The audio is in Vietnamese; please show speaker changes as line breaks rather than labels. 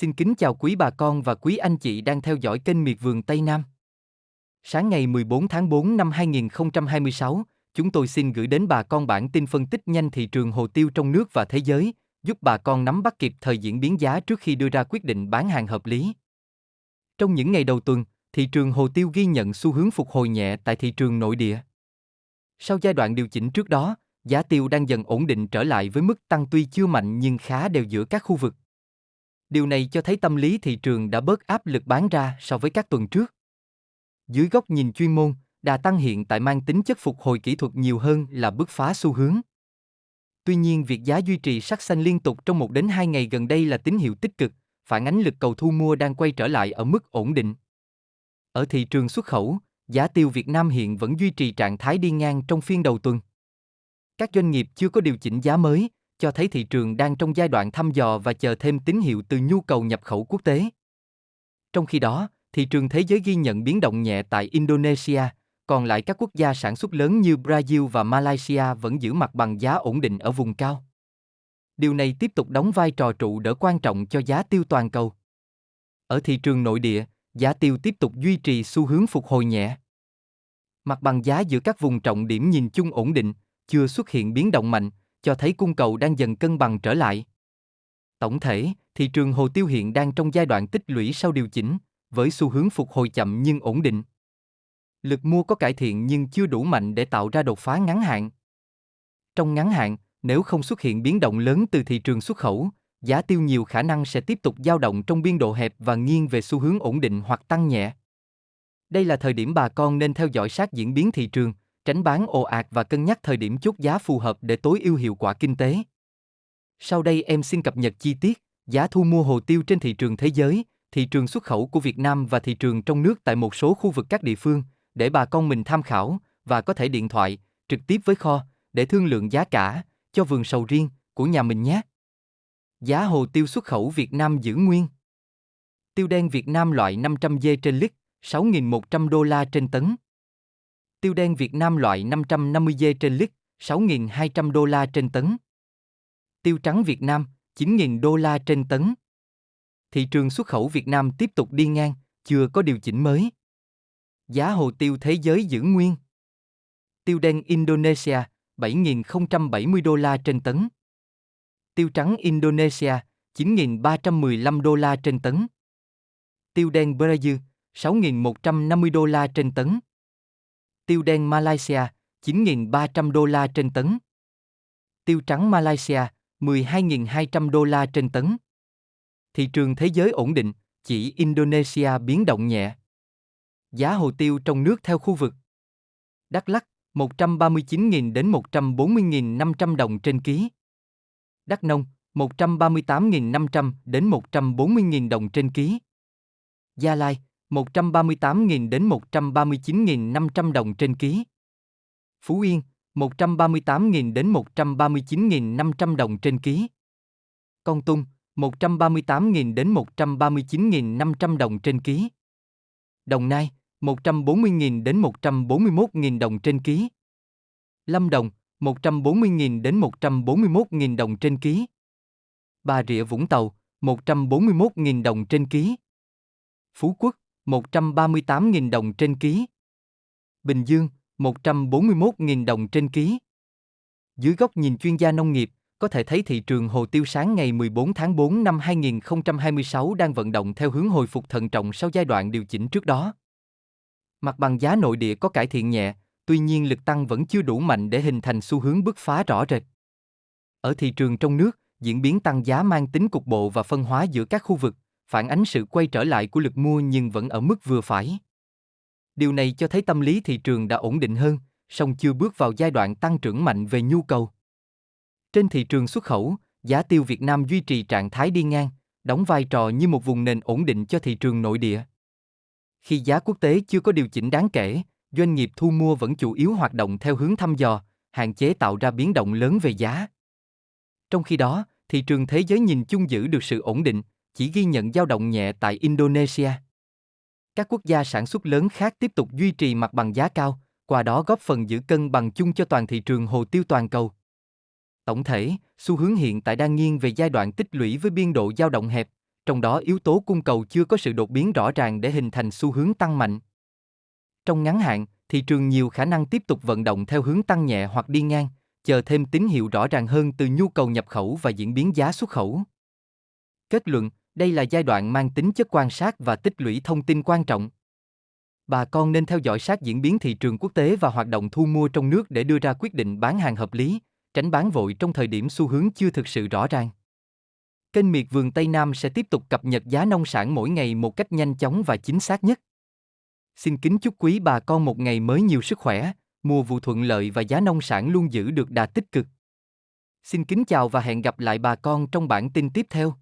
Xin kính chào quý bà con và quý anh chị đang theo dõi kênh Miệt vườn Tây Nam. Sáng ngày 14 tháng 4 năm 2026, chúng tôi xin gửi đến bà con bản tin phân tích nhanh thị trường hồ tiêu trong nước và thế giới, giúp bà con nắm bắt kịp thời diễn biến giá trước khi đưa ra quyết định bán hàng hợp lý. Trong những ngày đầu tuần, thị trường hồ tiêu ghi nhận xu hướng phục hồi nhẹ tại thị trường nội địa. Sau giai đoạn điều chỉnh trước đó, giá tiêu đang dần ổn định trở lại với mức tăng tuy chưa mạnh nhưng khá đều giữa các khu vực. Điều này cho thấy tâm lý thị trường đã bớt áp lực bán ra so với các tuần trước. Dưới góc nhìn chuyên môn, đà tăng hiện tại mang tính chất phục hồi kỹ thuật nhiều hơn là bứt phá xu hướng. Tuy nhiên, việc giá duy trì sắc xanh liên tục trong 1 đến 2 ngày gần đây là tín hiệu tích cực, phản ánh lực cầu thu mua đang quay trở lại ở mức ổn định. Ở thị trường xuất khẩu, giá tiêu Việt Nam hiện vẫn duy trì trạng thái đi ngang trong phiên đầu tuần. Các doanh nghiệp chưa có điều chỉnh giá mới, cho thấy thị trường đang trong giai đoạn thăm dò và chờ thêm tín hiệu từ nhu cầu nhập khẩu quốc tế. Trong khi đó, thị trường thế giới ghi nhận biến động nhẹ tại Indonesia, còn lại các quốc gia sản xuất lớn như Brazil và Malaysia vẫn giữ mặt bằng giá ổn định ở vùng cao. Điều này tiếp tục đóng vai trò trụ đỡ quan trọng cho giá tiêu toàn cầu. Ở thị trường nội địa, giá tiêu tiếp tục duy trì xu hướng phục hồi nhẹ. Mặt bằng giá giữa các vùng trọng điểm nhìn chung ổn định, chưa xuất hiện biến động mạnh, cho thấy cung cầu đang dần cân bằng trở lại. Tổng thể, thị trường hồ tiêu hiện đang trong giai đoạn tích lũy sau điều chỉnh, với xu hướng phục hồi chậm nhưng ổn định. Lực mua có cải thiện nhưng chưa đủ mạnh để tạo ra đột phá ngắn hạn. Trong ngắn hạn, nếu không xuất hiện biến động lớn từ thị trường xuất khẩu, giá tiêu nhiều khả năng sẽ tiếp tục dao động trong biên độ hẹp và nghiêng về xu hướng ổn định hoặc tăng nhẹ. Đây là thời điểm bà con nên theo dõi sát diễn biến thị trường, tránh bán ồ ạt và cân nhắc thời điểm chốt giá phù hợp để tối ưu hiệu quả kinh tế. Sau đây em xin cập nhật chi tiết giá thu mua hồ tiêu trên thị trường thế giới, thị trường xuất khẩu của Việt Nam và thị trường trong nước tại một số khu vực các địa phương, để bà con mình tham khảo và có thể điện thoại trực tiếp với kho để thương lượng giá cả cho vườn sầu riêng của nhà mình nhé. Giá hồ tiêu xuất khẩu Việt Nam giữ nguyên. Tiêu đen Việt Nam loại 500G trên lít, 6.100 đô la trên tấn. Tiêu đen Việt Nam loại 550G trên lít, 6.200 đô la trên tấn. Tiêu trắng Việt Nam, 9.000 đô la trên tấn. Thị trường xuất khẩu Việt Nam tiếp tục đi ngang, chưa có điều chỉnh mới. Giá hồ tiêu thế giới giữ nguyên. Tiêu đen Indonesia, 7.070 đô la trên tấn. Tiêu trắng Indonesia, 9.315 đô la trên tấn. Tiêu đen Brazil, 6.150 đô la trên tấn. Tiêu đen Malaysia, 9.300 đô la trên tấn. Tiêu trắng Malaysia, 12.200 đô la trên tấn. Thị trường thế giới ổn định, chỉ Indonesia biến động nhẹ. Giá hồ tiêu trong nước theo khu vực. Đắk Lắk, 139.000 đến 140.500 đồng trên ký. Đắk Nông, 138.500 đến 140.000 đồng trên ký. Gia Lai, 138.000 đến 139.500 đồng trên ký. Phú Yên, 138.000 đến 139.500 đồng trên ký. Kon Tum, 138.000 đến 139.500 đồng trên ký. Đồng Nai, 140.000 đến 141.000 đồng trên ký. Lâm Đồng, 140.000 đến 141.000 đồng trên ký. Bà Rịa Vũng Tàu, 141.000 đồng trên ký. Phú Quốc, 138.000 đồng trên ký. Bình Dương, 141.000 đồng trên ký. Dưới góc nhìn chuyên gia nông nghiệp, có thể thấy thị trường hồ tiêu sáng ngày 14 tháng 4 năm 2026 đang vận động theo hướng hồi phục thận trọng sau giai đoạn điều chỉnh trước đó. Mặt bằng giá nội địa có cải thiện nhẹ, tuy nhiên lực tăng vẫn chưa đủ mạnh để hình thành xu hướng bứt phá rõ rệt. Ở thị trường trong nước, diễn biến tăng giá mang tính cục bộ và phân hóa giữa các khu vực, phản ánh sự quay trở lại của lực mua nhưng vẫn ở mức vừa phải. Điều này cho thấy tâm lý thị trường đã ổn định hơn, song chưa bước vào giai đoạn tăng trưởng mạnh về nhu cầu. Trên thị trường xuất khẩu, giá tiêu Việt Nam duy trì trạng thái đi ngang, đóng vai trò như một vùng nền ổn định cho thị trường nội địa. Khi giá quốc tế chưa có điều chỉnh đáng kể, doanh nghiệp thu mua vẫn chủ yếu hoạt động theo hướng thăm dò, hạn chế tạo ra biến động lớn về giá. Trong khi đó, thị trường thế giới nhìn chung giữ được sự ổn định, chỉ ghi nhận dao động nhẹ tại Indonesia. Các quốc gia sản xuất lớn khác tiếp tục duy trì mặt bằng giá cao, qua đó góp phần giữ cân bằng chung cho toàn thị trường hồ tiêu toàn cầu. Tổng thể, xu hướng hiện tại đang nghiêng về giai đoạn tích lũy với biên độ dao động hẹp, trong đó yếu tố cung cầu chưa có sự đột biến rõ ràng để hình thành xu hướng tăng mạnh. Trong ngắn hạn, thị trường nhiều khả năng tiếp tục vận động theo hướng tăng nhẹ hoặc đi ngang, chờ thêm tín hiệu rõ ràng hơn từ nhu cầu nhập khẩu và diễn biến giá xuất khẩu. Kết luận, đây là giai đoạn mang tính chất quan sát và tích lũy thông tin quan trọng. Bà con nên theo dõi sát diễn biến thị trường quốc tế và hoạt động thu mua trong nước để đưa ra quyết định bán hàng hợp lý, tránh bán vội trong thời điểm xu hướng chưa thực sự rõ ràng. Kênh Miệt vườn Tây Nam sẽ tiếp tục cập nhật giá nông sản mỗi ngày một cách nhanh chóng và chính xác nhất. Xin kính chúc quý bà con một ngày mới nhiều sức khỏe, mùa vụ thuận lợi và giá nông sản luôn giữ được đà tích cực. Xin kính chào và hẹn gặp lại bà con trong bản tin tiếp theo.